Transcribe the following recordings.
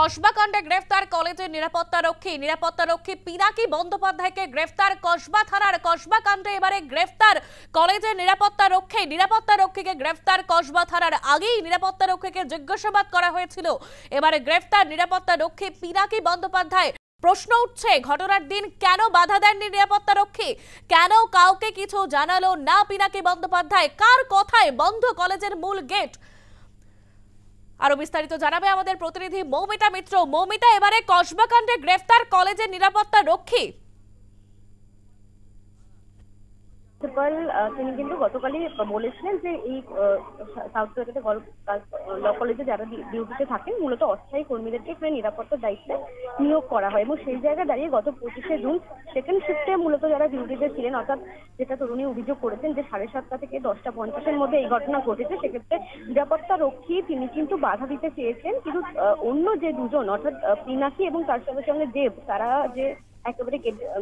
কসবা কাণ্ডে গ্রেফতার কলেজের নিরাপত্তারক্ষী পিনাকি বন্দ্যোপাধ্যায়কে গ্রেফতার কসবা থানার। কসবা কাণ্ডে এবারে গ্রেফতার কলেজের নিরাপত্তারক্ষীকে গ্রেফতার কসবা থানার। আগেই নিরাপত্তারক্ষীকে জিজ্ঞাসাবাদ করা হয়েছিল, এবারে গ্রেফতার নিরাপত্তারক্ষী পিনাকি বন্দ্যোপাধ্যায়। প্রশ্ন উঠছে, ঘটনার দিন কেন বাধা দেননি নিরাপত্তারক্ষী? কেন কাউকে কিছু জানালো না পিনাকি বন্দ্যোপাধ্যায়? কার কথায় বন্ধ কলেজের মূল গেট? আরো বিস্তারিত জানাবে আমাদের প্রতিনিধি মৌমিতা মিত্র। মৌমিতা, এবারে কসবা কাণ্ডে গ্রেফতার কলেজের নিরাপত্তারক্ষী। তিনি কিন্তু গতকালই বলেছিলেন যে এই সাউথ কলকাতা ল কলেজে যারা ডিউটিতে থাকেন মূলত অস্থায়ী কর্মীদেরকে এখানে নিরাপত্তার দায়িত্বে নিয়োগ করা হয়, এবং সেই জায়গায় দাঁড়িয়ে গত 25শে জুন সেকেন্ড শিফটে মূলত যারা ডিউটিতে ছিলেন, অর্থাৎ যেটা তরুণী অভিযোগ করেছেন যে 7:30 থেকে 10:50-এর মধ্যে এই ঘটনা ঘটেছে, সেক্ষেত্রে নিরাপত্তারক্ষী তিনি কিন্তু বাধা দিতে চেয়েছেন, কিন্তু অন্য যে দুজন অর্থাৎ পিনাকি এবং তার সঙ্গে সঙ্গে দেব, তারা যে একেবারে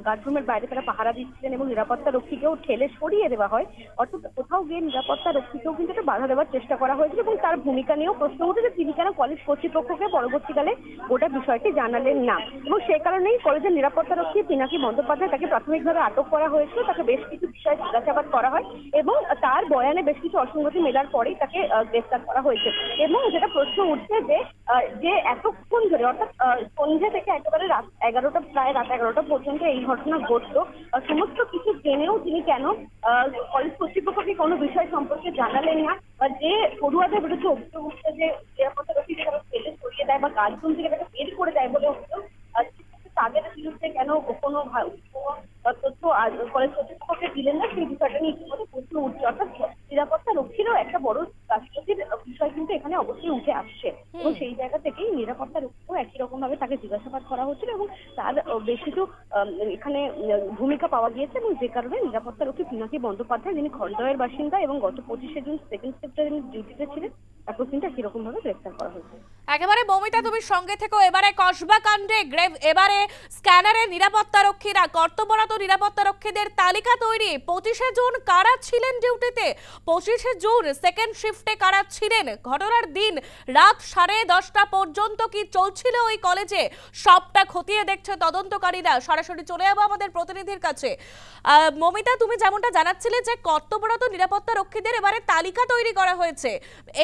গার্ডরুমের বাইরে তারা পাহারা দিচ্ছিলেন এবং নিরাপত্তারক্ষীকেও ঠেলে সরিয়ে দেওয়া হয়। অর্থাৎ কোথাও গিয়ে নিরাপত্তারক্ষীকেও কিন্তু একটা বাধা দেওয়ার চেষ্টা করা হয়েছিল, এবং তার ভূমিকা নিয়েও প্রশ্ন উঠেছে তিনি কেন কলেজ কর্তৃপক্ষকে পরবর্তীকালে গোটা বিষয়টি জানালেন না, এবং সেই কারণেই কলেজের নিরাপত্তারক্ষী পিনাকি বন্দ্যোপাধ্যায় তাকে প্রাথমিকভাবে আটক করা হয়েছিল। তাকে বেশ কিছু বিষয়ে জিজ্ঞাসাবাদ করা হয় এবং তার বয়ানে বেশ কিছু অসঙ্গতি মেলার পরেই তাকে গ্রেফতার করা হয়েছে। এবং যেটা প্রশ্ন উঠছে যে এতক্ষণ ধরে অর্থাৎ সন্ধ্যে থেকে একেবারে প্রায় রাত 11টা পর্যন্ত এই ঘটনা ঘটলো, সমস্ত কিছু জেনেও তিনি কেন কলেজ কর্তৃপক্ষকে কোনো বিষয় সম্পর্কে জানালেন না? যে পড়ুয়াদের বিরুদ্ধে অভিযোগ উঠছে যে নিরাপত্তারক্ষীকে তারা ফেলে সরিয়ে দেয় বা গার্ডরুম থেকে তাকে বের করে দেয় বলে অভিযোগ, তাদের বিরুদ্ধে কেন কোনো তথ্য কলেজ কর্তৃপক্ষকে দিলেন না, সেই বিষয়টা নিয়ে ইতিমধ্যে প্রশ্ন উঠছে। অর্থাৎ নিরাপত্তারক্ষীরও একটা বড় গাফিলতির বিষয় কিন্তু এখানে অবশ্যই উঠে আসছে, এবং সেই জায়গা থেকেই নিরাপত্তারক্ষীও একই রকম ভাবে তাকে জিজ্ঞাসাবাদ করা হচ্ছিল এবং তার বেশ কিছু এখানে ভূমিকা পাওয়া গিয়েছে, এবং যে কারণে নিরাপত্তারক্ষী পিনাকি বন্দ্যোপাধ্যায়, যিনি খড়দহের বাসিন্দা এবং গত 25শে জুন সেকেন্ড শিফটে যিনি ডিউটিতে ছিলেন, তারপর কিন্তু একই রকম ভাবে গ্রেফতার করা হয়েছে। একেবারে মৌমিতা, তুমি সঙ্গে থেকো। এবারে কসবা কাণ্ডে এবারে স্ক্যানারের নিরাপত্তারক্ষীরা, কর্তব্যরত নিরাপত্তারক্ষীদের তালিকা তৈরি। 25শে জুন কারা ছিলেন ডিউটিতে, 25শে জুন সেকেন্ড শিফটে কারা ছিলেন, ঘটনার দিন রাত 10:30 পর্যন্ত কি চলছিল ওই কলেজে, সবটা খতিয়ে দেখছে তদন্তকারীরা। সরাসরি চলে যাবো আমাদের প্রতিনিধির কাছে। মৌমিতা, তুমি যেমনটা জানাচ্ছিলে যে কর্তব্যরত নিরাপত্তারক্ষীদের এবারে তালিকা তৈরি করা হয়েছে,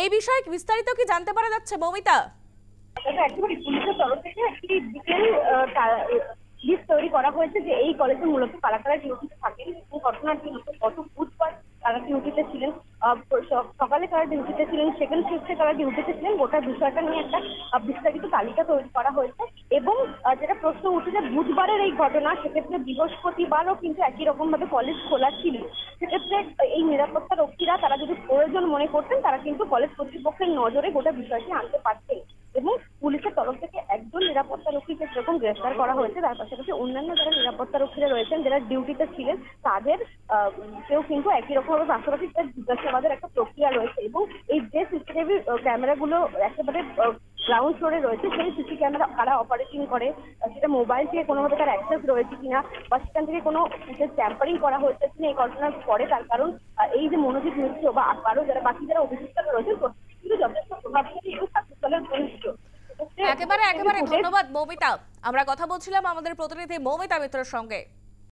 এই বিষয়ে বিস্তারিত কি জানতে পারা যাচ্ছে মৌমিতা? একেবারে পুলিশের তরফ থেকে একটি ডিটেল লিস্ট তৈরি করা হয়েছে যে এই কলেজে মূলত কারা কারা ডিউটিতে থাকেন এবং ঘটনার দিন গত বুধবার তারা ডিউটিতে ছিলেন, সকালে কারা ডিউটিতে ছিলেন, সেকেন্ড শিফটে কারা ডিউটিতে ছিলেন, গোটা বিষয়টা নিয়ে একটা বিস্তারিত তালিকা তৈরি করা হয়েছে। এবং যেটা প্রশ্ন উঠেছে বুধবারের এই ঘটনা, সেক্ষেত্রে বৃহস্পতিবারও কিন্তু একই রকম ভাবে কলেজ খোলা ছিল। সেক্ষেত্রে এই নিরাপত্তারক্ষীরা তারা যদি প্রয়োজন মনে করতেন, তারা কিন্তু কলেজ কর্তৃপক্ষের নজরে গোটা বিষয়টি আনতে পারতেন, এবং পুলিশের তরফ থেকে একজন নিরাপত্তারক্ষীকে যেরকম গ্রেফতার করা হয়েছে, তার পাশাপাশি অন্যান্য যারা নিরাপত্তারক্ষীরা রয়েছেন যারা ডিউটিতে ছিলেন তাদের কেউ কিন্তু একই রকম ভাবে পাশাপাশি জিজ্ঞাসাবাদের একটা প্রক্রিয়া রয়েছে। এবং এই যে সিসিটিভি ক্যামেরাগুলো একেবারে গ্রাউন্ড ফ্লোরে রয়েছে, সেই সিসি ক্যামেরা কারা অপারেটিং করে, সেটা মোবাইল থেকে কোনোভাবে তার অ্যাক্সেস রয়েছে কিনা, বা সেখান থেকে কোনো ট্যাম্পারিং করা হয়েছে কিনা এই ঘটনার পরে, তার কারণ এই যে মনোজিৎ মিত্র বা আরো যারা বাকি যারা অভিযুক্তরা রয়েছেন কিন্তু যথেষ্ট প্রভাবশালী এবং ছাত্রদলের ঘনিষ্ঠ। একেবারে ধন্যবাদ মৌমিতা। আমরা কথা বলছিলাম আমাদের প্রতিনিধি মৌমিতা মিত্রের সঙ্গে।